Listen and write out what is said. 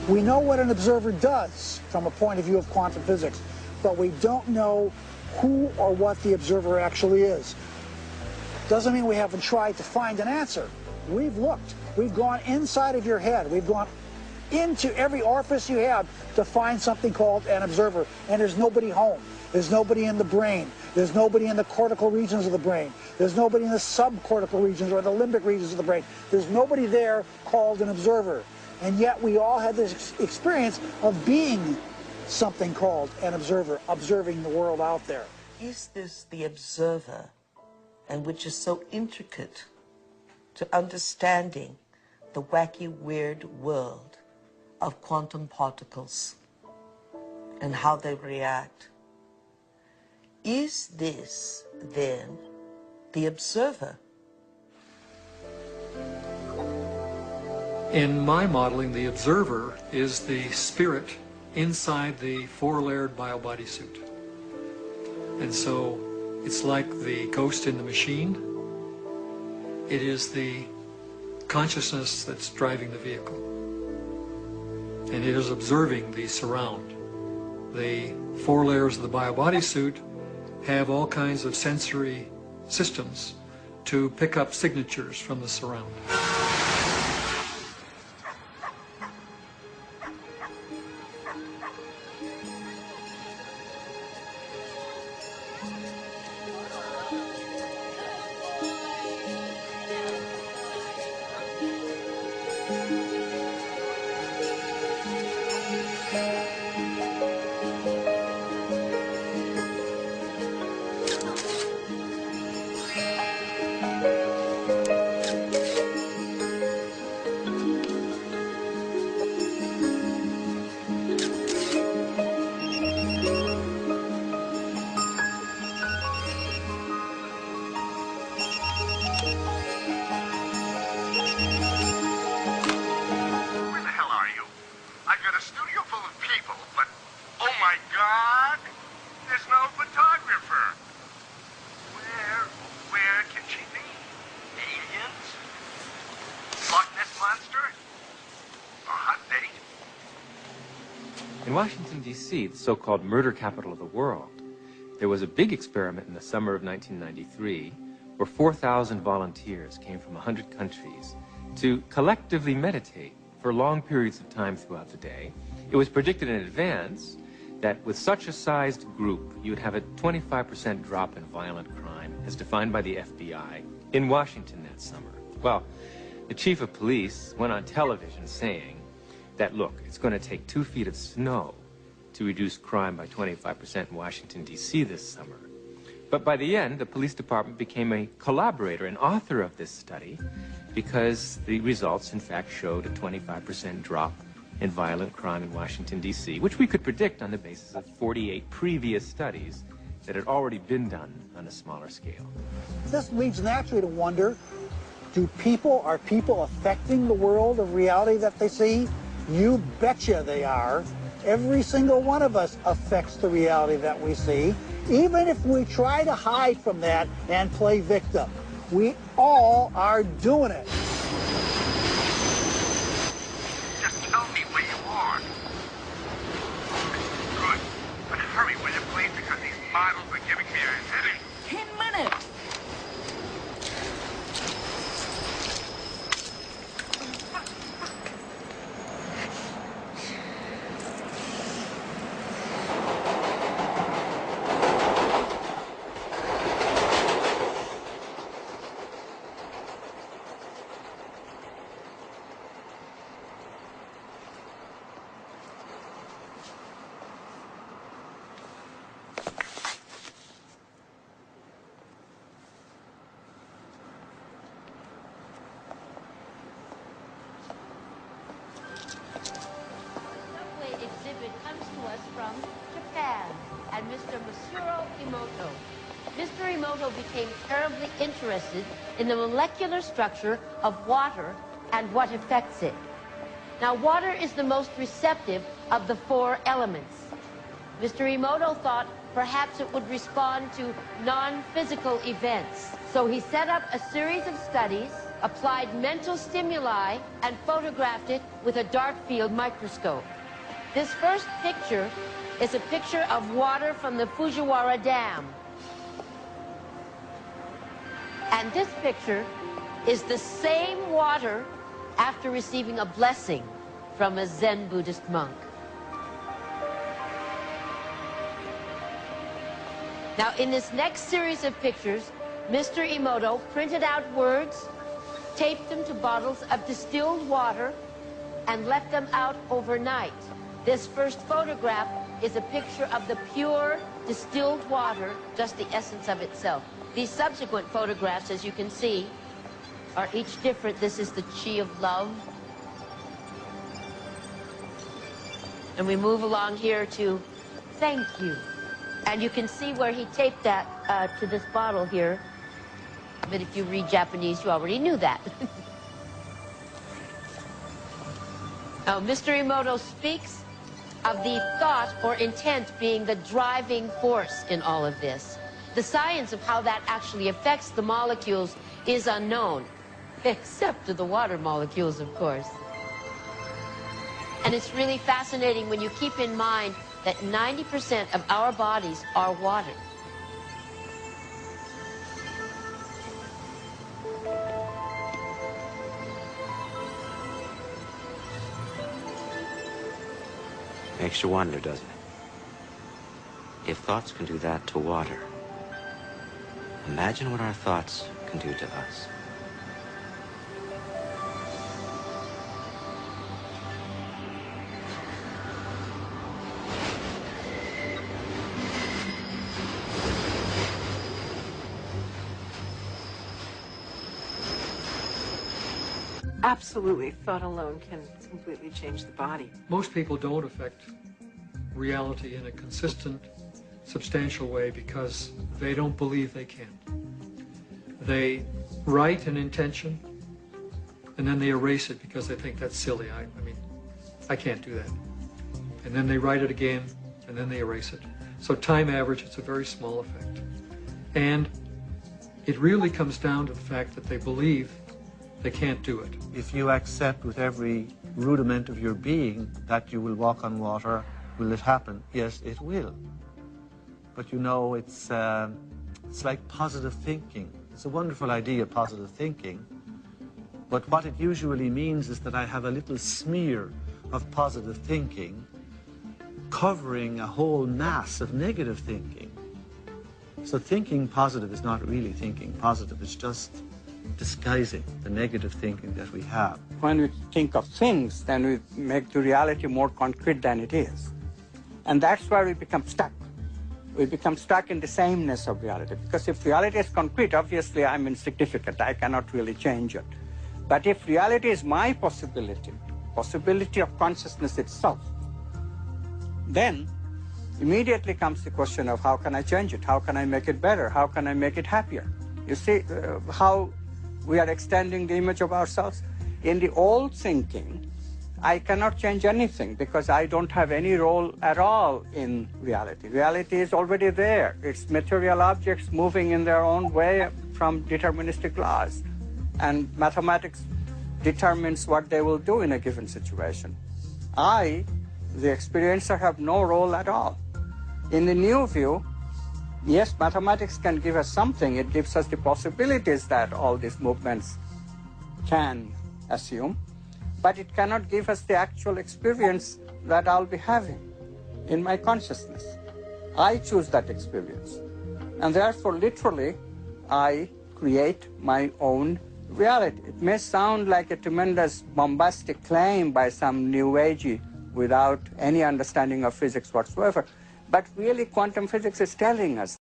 We know what an observer does from a point of view of quantum physics, but we don't know who or what the observer actually is. Doesn't mean we haven't tried to find an answer. We've looked. We've gone inside of your head. We've gone into every orifice you have to find something called an observer, and there's nobody home. There's nobody in the brain. There's nobody in the cortical regions of the brain. There's nobody in the subcortical regions or the limbic regions of the brain. There's nobody there called an observer. And yet we all had this experience of being something called an observer, observing the world out there. Is this the observer, and which is so intricate to understanding the wacky, weird world of quantum particles and how they react? Is this, then, the observer? In my modeling, the observer is the spirit inside the four-layered biobody suit. And so it's like the ghost in the machine. It is the consciousness that's driving the vehicle. And it is observing the surround. The four layers of the biobody suit have all kinds of sensory systems to pick up signatures from the surround. In Washington, D.C., the so-called murder capital of the world, there was a big experiment in the summer of 1993 where 4,000 volunteers came from 100 countries to collectively meditate for long periods of time throughout the day. It was predicted in advance that with such a sized group, you would have a 25% drop in violent crime, as defined by the FBI, in Washington that summer. Well, the chief of police went on television saying that, look, it's going to take 2 feet of snow to reduce crime by 25% in Washington, D.C. this summer. But by the end, the police department became a collaborator and author of this study because the results, in fact, showed a 25% drop in violent crime in Washington, D.C., which we could predict on the basis of 48 previous studies that had already been done on a smaller scale. This leads naturally to wonder, are people affecting the world of reality that they see? You betcha they are. Every single one of us affects the reality that we see, even if we try to hide from that and play victim. We all are doing it. Just tell me where you are. Good. But hurry, will you please, because these models are giving me a headache. 10 minutes! From Japan, and Mr. Masuro Emoto. Mr. Emoto became terribly interested in the molecular structure of water and what affects it. Now, water is the most receptive of the 4 elements. Mr. Emoto thought perhaps it would respond to non-physical events. So he set up a series of studies applied mental stimuli and photographed it with a dark field microscope. This first picture is a picture of water from the Fujiwara Dam. And this picture is the same water after receiving a blessing from a Zen Buddhist monk. Now, in this next series of pictures, Mr. Emoto printed out words, taped them to bottles of distilled water, and left them out overnight. This first photograph is a picture of the pure distilled water, just the essence of itself. These subsequent photographs, as you can see, are each different. This is the chi of love. And we move along here to thank you. And you can see where he taped that to this bottle here. But if you read Japanese, you already knew that. Now, Mr. Emoto speaks of the thought or intent being the driving force in all of this. The science of how that actually affects the molecules is unknown, except to the water molecules, of course. And it's really fascinating when you keep in mind that 90% of our bodies are water. Makes you wonder, doesn't it? If thoughts can do that to water, imagine what our thoughts can do to us. Absolutely. Thought alone can completely change the body. Most people don't affect reality in a consistent, substantial way because they don't believe they can. They write an intention and then they erase it because they think that's silly. I mean, I can't do that. And then they write it again and then they erase it. So time average, it's a very small effect. And it really comes down to the fact that they believe they can't do it. If you accept with every rudiment of your being that you will walk on water, will it happen? Yes, it will. But you know, it's like positive thinking. It's a wonderful idea, positive thinking. But what it usually means is that I have a little smear of positive thinking covering a whole mass of negative thinking. So thinking positive is not really thinking positive. It's just disguising the negative thinking that we have. When we think of things, then we make the reality more concrete than it is. And that's where we become stuck. We become stuck in the sameness of reality. Because if reality is concrete, obviously I'm insignificant. I cannot really change it. But if reality is my possibility of consciousness itself, then immediately comes the question of how can I change it? How can I make it better? How can I make it happier? You see how we are extending the image of ourselves? In the old thinking, I cannot change anything because I don't have any role at all in reality. Reality is already there. It's material objects moving in their own way from deterministic laws. And mathematics determines what they will do in a given situation. I, the experiencer, have no role at all. In the new view, yes, mathematics can give us something. It gives us the possibilities that all these movements can assume, but it cannot give us the actual experience that I'll be having in my consciousness. I choose that experience. And therefore, literally, I create my own reality. It may sound like a tremendous bombastic claim by some new agey without any understanding of physics whatsoever, but really quantum physics is telling us